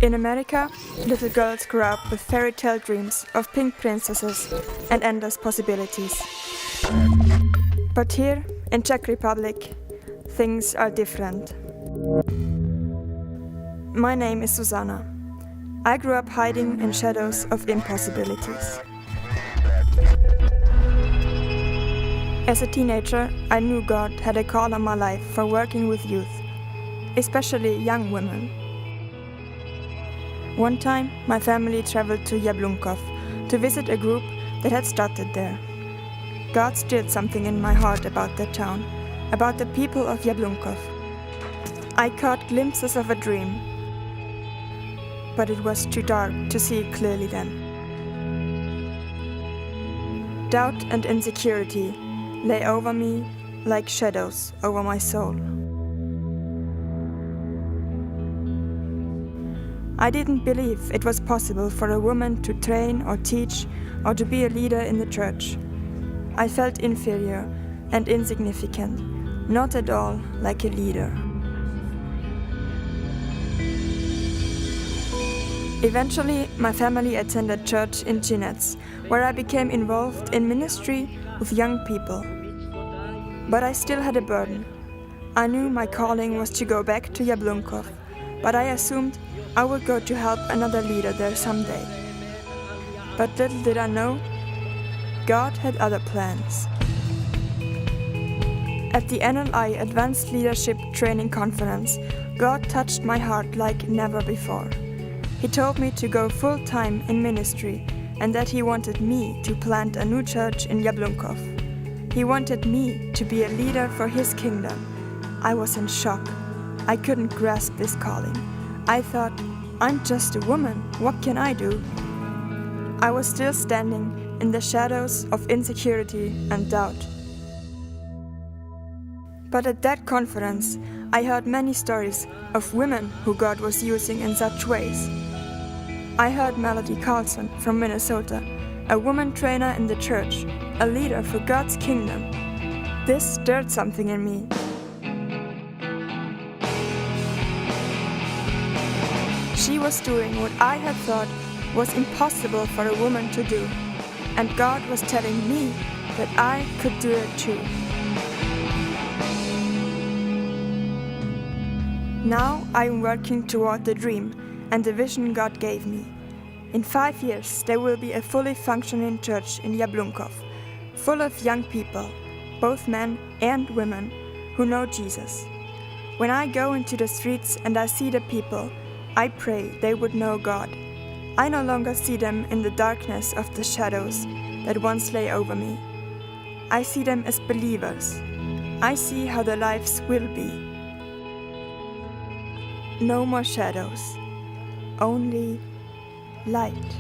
In America, little girls grow up with fairy tale dreams of pink princesses and endless possibilities. But here, in Czech Republic, things are different. My name is Zuzanna. I grew up hiding in shadows of impossibilities. As a teenager, I knew God had a call on my life for working with youth, especially young women. One time, my family traveled to Jablunkov to visit a group that had started there. God stirred something in my heart about that town, about the people of Jablunkov. I caught glimpses of a dream, but it was too dark to see clearly then. Doubt and insecurity lay over me like shadows over my soul. I didn't believe it was possible for a woman to train or teach or to be a leader in the church. I felt inferior and insignificant, not at all like a leader. Eventually, my family attended church in Chinec, where I became involved in ministry with young people. But I still had a burden. I knew my calling was to go back to Jablunkov, but I assumed I would go to help another leader there someday. But little did I know, God had other plans. At the NLI Advanced Leadership Training Conference, God touched my heart like never before. He told me to go full-time in ministry and that he wanted me to plant a new church in Jablunkov. He wanted me to be a leader for his kingdom. I was in shock. I couldn't grasp this calling. I thought, I'm just a woman, what can I do? I was still standing in the shadows of insecurity and doubt. But at that conference, I heard many stories of women who God was using in such ways. I heard Melody Carlson from Minnesota, a woman trainer in the church, a leader for God's kingdom. This stirred something in me. She was doing what I had thought was impossible for a woman to do, and God was telling me that I could do it too. Now I am working toward the dream and the vision God gave me. In 5 years there will be a fully functioning church in Jablunkov, full of young people, both men and women, who know Jesus. When I go into the streets and I see the people, I pray they would know God. I no longer see them in the darkness of the shadows that once lay over me. I see them as believers. I see how their lives will be. No more shadows, only light.